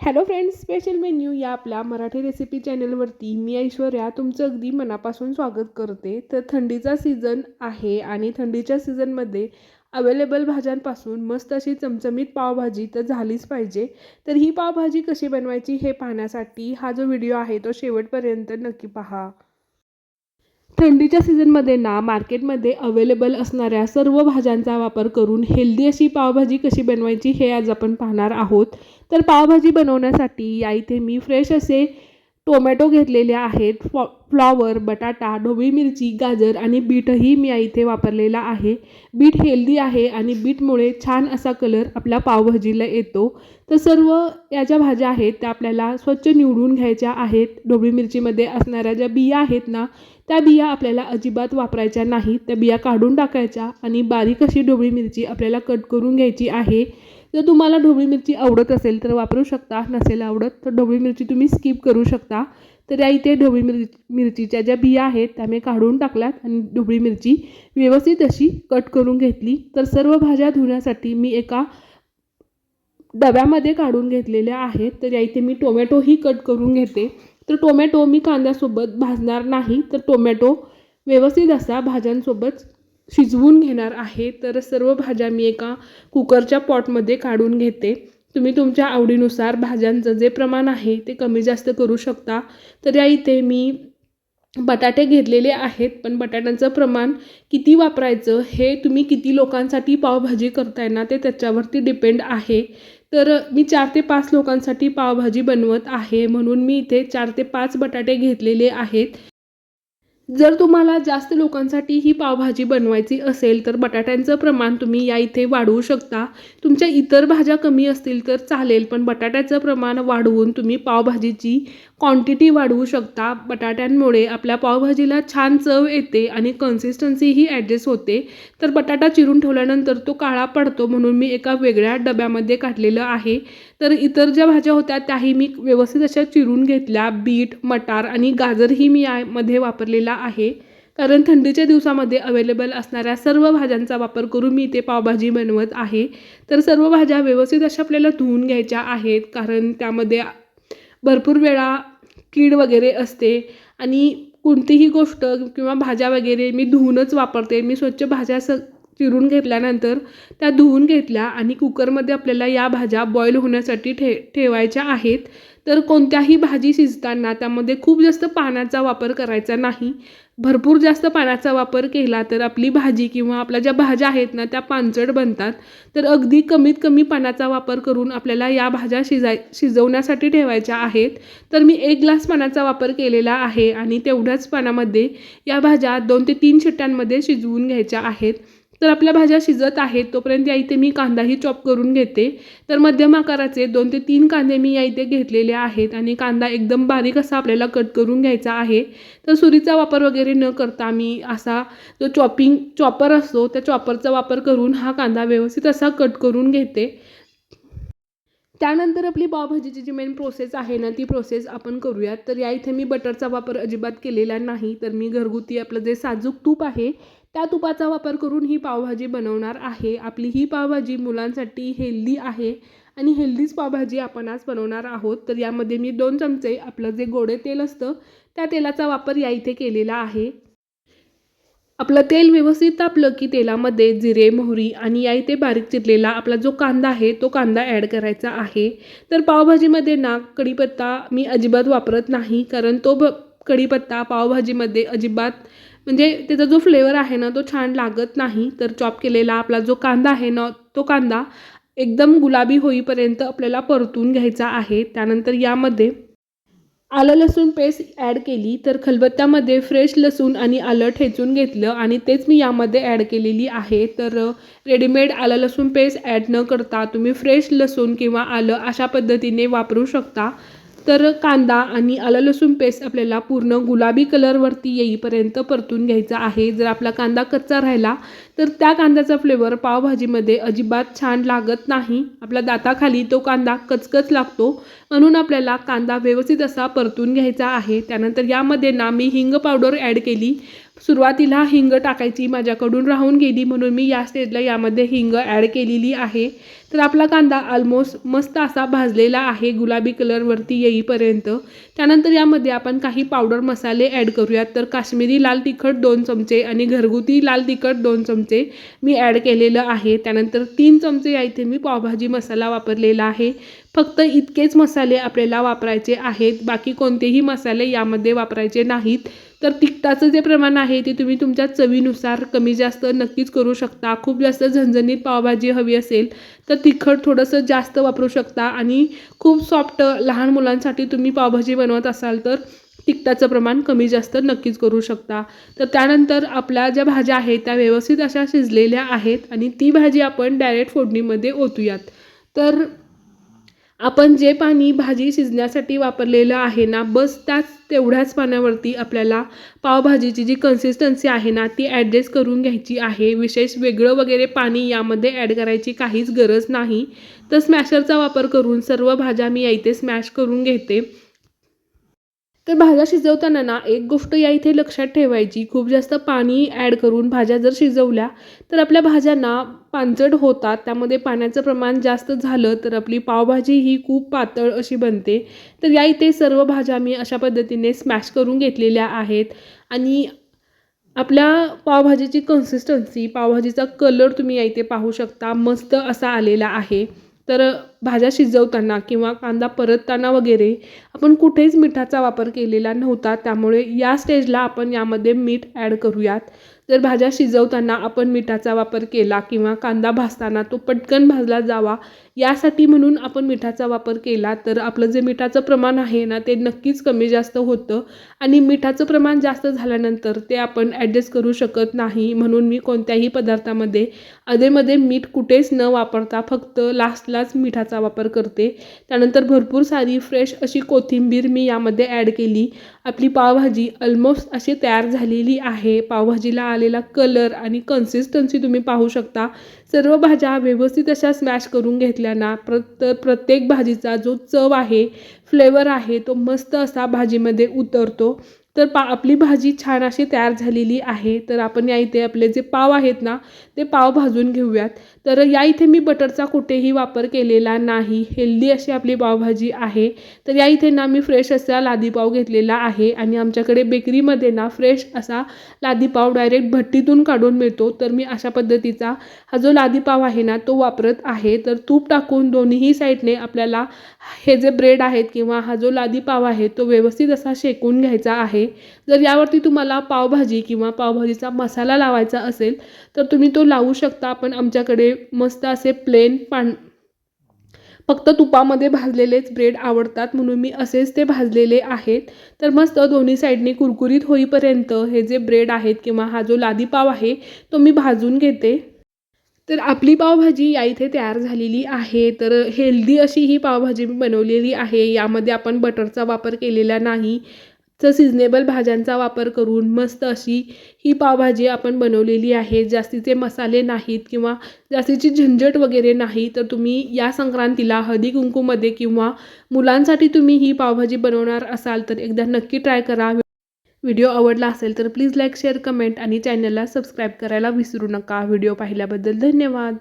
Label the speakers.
Speaker 1: Hello friends, special menu या आपल्या Marathi recipe चॅनलवरती मी ऐश्वर्या तुमचं अगदी मनापासून स्वागत करते. तर थंडीचा सीझन आहे आणि थंडीच्या सीझनमध्ये अवेलेबल भाज्यांपासून मस्त अशी चमचमीत पावभाजी तर झालीच पाहिजे. तर ही पावभाजी कशी बनवायची हे पाहण्यासाठी हा जो व्हिडिओ आहे तो शेवटपर्यंत नक्की पहा. थंडीच्या सीझनमध्ये ना मार्केटमध्ये अवेलेबल असणाऱ्या सर्व भाज्यांचा वापर करून हेल्दी अशी पावभाजी कशी बनवायची हे आज आपण पाहणार आहोत. तर पावभाजी बनवण्यासाठी या इथे मी फ्रेश असे टोमॅटो घेतलेले आहेत. फ्लॉवर, बटाटा, ढोबळी मिरची, गाजर आणि बीटही मी या इथे वापरलेला आहे. बीट हेल्दी आहे आणि बीटमुळे छान असा कलर आपल्या पावभाजीला येतो. तर सर्व या ज्या भाज्या आहेत त्या आपल्याला स्वच्छ निवडून घ्यायच्या आहेत. ढोबळी मिरचीमध्ये असणाऱ्या ज्या बिया आहेत ना, त्या बिया आपल्याला अजिबात वापरायच्या नाहीत. त्या बिया काढून टाकायच्या आणि बारीक अशी ढोबळी मिरची आपल्याला कट करून घ्यायची आहे. जर तुम्हाला ढोबळी मिरची आवडत असेल तर वापरू शकता, नसेल आवडत तर ढोबळी मिरची तुम्ही स्किप करू शकता. तर या इथे ढोबळी मिरचीच्या ज्या बिया आहेत त्या मी काढून टाकल्यात आणि ढोबळी मिरची व्यवस्थित अशी कट करून घेतली. तर सर्व भाज्या धुण्यासाठी मी एका डब्यामध्ये काढून घेतलेल्या आहेत. तर या इथे मी टोमॅटोही कट करून घेते. तर टोमॅटो मी कांद्यासोबत भाजणार नाही, तर टोमॅटो व्यवस्थित असा भाज्यांसोबत शिजवून घेणार आहे. तर सर्व भाज्या मी एका कुकरच्या पॉटमध्ये काढून घेते. तुम्ही तुमच्या आवडीनुसार भाज्यांचं जे प्रमाण आहे ते कमी जास्त करू शकता. तर या इथे मी बटाटे घेतलेले आहेत, पण बटाट्यांचं प्रमाण किती वापरायचं हे तुम्ही किती लोकांसाठी पावभाजी करताय ना ते त्याच्यावरती डिपेंड आहे. तर मी 4 ते 5 लोकांसाठी पावभाजी बनवत आहे, म्हणून मी इथे 4 ते 5 बटाटे घेतलेले आहेत. जर तुम्हाला जास्त लोकांसाठी ही पावभाजी बनवायची असेल तर बटाट्यांचं प्रमाण तुम्ही या इथे वाढवू शकता. तुमच्या इतर भाज्या कमी असतील तर चालेल, पण बटाट्याचं प्रमाण वाढवून तुम्ही पावभाजीची क्वांटिटी वाढवू शकता. बटाट्यांमुळे आपल्या पावभाजीला छान चव येते आणि कन्सिस्टन्सीही ॲडजस्ट होते. तर बटाटा चिरून ठेवल्यानंतर तो काळा पडतो, म्हणून मी एका वेगळ्या डब्यामध्ये काढलेलं आहे. तर इतर ज्या भाज्या होत्या त्याही मी व्यवस्थित अशा चिरून घेतल्या. बीट, मटार आणि गाजरही मी यामध्ये वापरलेला आहे, कारण थंडीच्या दिवसामध्ये अवेलेबल असणाऱ्या सर्व भाज्यांचा वापर करून मी इथे पावभाजी बनवत आहे. तर सर्व भाज्या व्यवस्थित अशा आपल्याला धुवून घ्यायच्या आहेत, कारण त्यामध्ये भरपूर वेळा कीड वगैरे असते आणि कोणतीही गोष्ट किंवा भाज्या वगैरे मी धुवूनच वापरते. मी स्वच्छ भाज्या चिरून घेतल्यानंतर त्या धुवून घेतल्या आणि कुकरमध्ये आपल्याला या भाज्या बॉईल होण्यासाठी ठेवायच्या आहेत. तर कोणत्याही भाजी शिजताना त्यामध्ये खूप जास्त पाण्याचा वापर करायचा नाही. भरपूर जास्त पाण्याचा वापर केला तर आपली भाजी किंवा आपल्या ज्या भाज्या आहेत ना त्या पांचट बनतात. तर अगदी कमीत कमी पाण्याचा वापर करून आपल्याला या भाज्या शिजवण्यासाठी ठेवायच्या आहेत. तर मी 1 ग्लास पाण्याचा वापर केलेला आहे आणि तेवढ्याच पाण्यामध्ये या भाज्या 2 ते 3 शिट्ट्यांमध्ये शिजवून घ्यायच्या आहेत. तर आपल्या भाज्या शिजत आहेत तोपर्यंत या इथे मी कांदाही चॉप करून घेते. तर मध्यम आकाराचे 2 ते 3 कांदे मी या इथे घेतलेले आहेत आणि कांदा एकदम बारीक असा आपल्याला कट करून घ्यायचा आहे. तर सुरीचा वापर वगैरे न करता मी असा जो चॉपर असतो त्या चॉपरचा वापर करून हा कांदा व्यवस्थित असा कट करून घेते. त्यानंतर आपली पावभाजीची जी मेन प्रोसेस आहे ना ती प्रोसेस आपण करूयात. तर या इथे मी बटरचा वापर अजिबात केलेला नाही, तर मी घरगुती आपलं जे साजूक तूप आहे त्या तुपाचा वापर करून ही पावभाजी बनवणार आहे. आपली ही पावभाजी मुलांसाठी हेल्दी आहे आणि हेल्दीच पावभाजी आपण आज बनवणार आहोत. तर यामध्ये मी 2 चमचे आपलं जे गोडे तेल असतं त्या तेलाचा वापर या इथे केलेला आहे. आपलं तेल व्यवस्थित तापलं की तेलामध्ये जिरे, मोहरी आणि या इथे बारीक चिरलेला आपला जो कांदा आहे तो कांदा ॲड करायचा आहे. तर पावभाजीमध्ये ना कढीपत्ता मी अजिबात वापरत नाही, कारण तो कढीपत्ता पावभाजीमध्ये अजिबात म्हणजे त्याचा जो फ्लेवर आहे ना तो छान लागत नाही. तर चॉप केलेला आपला जो कांदा आहे ना तो कांदा एकदम गुलाबी होईपर्यंत आपल्याला परतून घ्यायचा आहे. त्यानंतर यामध्ये आलं लसूण पेस्ट ॲड केली. तर खलबत्त्यामध्ये फ्रेश लसूण आणि आलं ठेचून घेतलं आणि तेच मी यामध्ये ॲड केलेली आहे. तर रेडीमेड आलं लसूण पेस्ट ॲड न करता तुम्ही फ्रेश लसूण किंवा आलं अशा पद्धतीने वापरू शकता. तर कांदा आणि आलं लसूण पेस्ट आपल्याला पूर्ण गुलाबी कलरवरती येईपर्यंत परतून घ्यायचा आहे. जर आपला कांदा कच्चा राहिला तर त्या कांद्याचा फ्लेवर पावभाजीमध्ये अजिबात छान लागत नाही. आपल्या दाताखाली तो कांदा कचकच लागतो, म्हणून आपल्याला कांदा व्यवस्थित असा परतून घ्यायचा आहे. त्यानंतर यामध्ये ना मी हिंग पावडर ॲड केली. सुरुवातीला हिंग टाकायची माझ्याकडून राहून गेली, म्हणून मी या स्टेजला यामध्ये हिंग ॲड केलेली आहे. तर आपला कांदा ऑलमोस्ट मस्त असा भाजलेला आहे गुलाबी कलरवरती येईपर्यंत. त्यानंतर यामध्ये आपण काही पावडर मसाले ॲड करूयात. तर काश्मीरी लाल तिखट 2 चमचे आणि घरगुती लाल तिखट 2 चमचे मी ॲड केलेलं आहे. त्यानंतर 3 चमचे या इथे मी पावभाजी मसाला वापरलेला आहे. फक्त इतकेच मसाले आपल्याला वापरायचे आहेत, बाकी कोणतेही मसाले यामध्ये वापरायचे नाहीत. तर तिखटाचं जे प्रमाण आहे ते तुम्ही तुमच्या चवीनुसार कमी जास्त नक्कीच करू शकता. खूप जास्त झणझणीत पावभाजी हवी असेल तर तिखट थोडंसं जास्त वापरू शकता आणि खूप सॉफ्ट लहान मुलांसाठी तुम्ही पावभाजी बनवत असाल तर तिखटाचं प्रमाण कमी जास्त नक्कीच करू शकता. तर त्यानंतर आपल्या ज्या भाज्या आहेत त्या व्यवस्थित अशा शिजलेल्या आहेत आणि ती भाजी आपण डायरेक्ट फोडणीमध्ये ओतूयात. तर आपण जे पाणी भाजी शिजण्यासाठी वापरलेलं आहे ना, बस तेवढ्याच पाण्यावरती आपल्याला पावभाजीची जी कन्सिस्टन्सी आहे ना ती ॲडजस्ट करून घ्यायची आहे. विशेष वेगळं वगैरे पाणी यामध्ये ॲड करायची काहीच गरज नाही. तर स्मॅशरचा वापर करून सर्व भाज्या मी इथे स्मॅश करून घेते. तर भाज्या शिजवताना ना एक गोष्ट या इथे लक्षात ठेवायची, खूप जास्त पाणी ॲड करून भाज्या जर शिजवल्या तर आपल्या भाज्यांना पांचट होतात. त्यामध्ये पाण्याचं प्रमाण जास्त झालं तर आपली पावभाजी ही खूप पातळ अशी बनते. तर या इथे सर्व भाज्या मी अशा पद्धतीने स्मॅश करून घेतलेल्या आहेत आणि आपल्या पावभाजीची कन्सिस्टन्सी, पावभाजीचा कलर तुम्ही या इथे पाहू शकता, मस्त असा आलेला आहे. तर भाज्या शिजवताना किंवा कांदा परतताना वगैरे आपण कुठेच मिठाचा वापर केलेला नव्हता, त्यामुळे या स्टेजला आपण यामध्ये मीठ ॲड करूयात. जर भाज्या शिजवताना आपण मिठाचा वापर केला किंवा कांदा भाजताना तो पटकन भाजला जावा यासाठी म्हणून आपण मिठाचा वापर केला तर आपलं जे मिठाचं प्रमाण आहे ना ते नक्कीच कमी जास्त होतं आणि मिठाचं प्रमाण जास्त झाल्यानंतर ते आपण ॲडजस्ट करू शकत नाही. म्हणून मी कोणत्याही पदार्थामध्ये अधेमध्ये मीठ कुठेच न वापरता फक्त लास्टलाच मिठाचा वापर करते. त्यानंतर भरपूर सारी फ्रेश अशी कोथिंबीर मी यामध्ये ॲड केली. आपली पावभाजी ऑलमोस्ट अशी तयार झालेली आहे. पावभाजीला आलेला कलर आणि कन्सिस्टन्सी तुम्ही पाहू शकता. सर्व भाज्या व्यवस्थित अशा स्मॅश करून घेतल्या ना प्रत्येक भाजीचा जो चव आहे, फ्लेवर आहे तो मस्त असा भाजीमध्ये उतरतो. तर आपली भाजी छान अशी तयार झालेली आहे. तर आपण या इथे आपले जे पाव आहेत ना ते पाव भाजून घेऊयात. तर या इथे मी बटरचा कुठेही वापर केलेला नाही. हेल्दी अशी आपली पावभाजी आहे. तर या इथे ना मी फ्रेश असा लादी पाव घेतलेला आहे आणि आमच्याकडे बेकरीमध्ये ना फ्रेश असा लादी पाव डायरेक्ट भट्टीतून काढून मिळतो. तर मी अशा पद्धतीचा हा जो लादी पाव आहे ना तो वापरत आहे. तर तूप टाकून दोन्ही साईडने आपल्याला हे जे ब्रेड आहेत किंवा हा जो लादी पाव आहे तो व्यवस्थित असा शेकून घ्यायचा आहे. जर यावरती तुम्हाला पावभाजी किंवा पावभाजीचा मसाला लावायचा असेल तर तुम्ही तो लावू शकता. पण आमच्याकडे मस्त असे प्लेन फक्त तुपामध्ये भाजलेलेच ब्रेड आवडतात म्हणून मी असेच ते भाजलेले आहेत. तर मस्त दोन्ही साईडने कुरकुरीत होईपर्यंत हे जे ब्रेड आहेत किंवा हा जो लादी पाव आहे तो मी भाजून घेते. तर आपली पावभाजी या इथे तयार झालेली आहे. तर हेल्दी अशी ही पावभाजी मी बनवलेली आहे. यामध्ये आपण बटरचा वापर केलेला नाही. तर सिजनेबल भाज्यांचा वापर करून मस्त अशी ही पावभाजी आपण बनवलेली आहे. जास्तीचे मसाले नाहीत किंवा जास्तीची झंझट वगैरे नाही. तर तुम्ही या संक्रांतीला हळदी कुंकूमध्ये किंवा मुलांसाठी तुम्ही ही पावभाजी बनवणार असाल तर एकदा नक्की ट्राय करा. व्हिडिओ आवडला असेल तर प्लीज लाईक, शेअर, कमेंट आणि चॅनलला सबस्क्राईब करायला विसरू नका. व्हिडिओ पाहिल्याबद्दल धन्यवाद.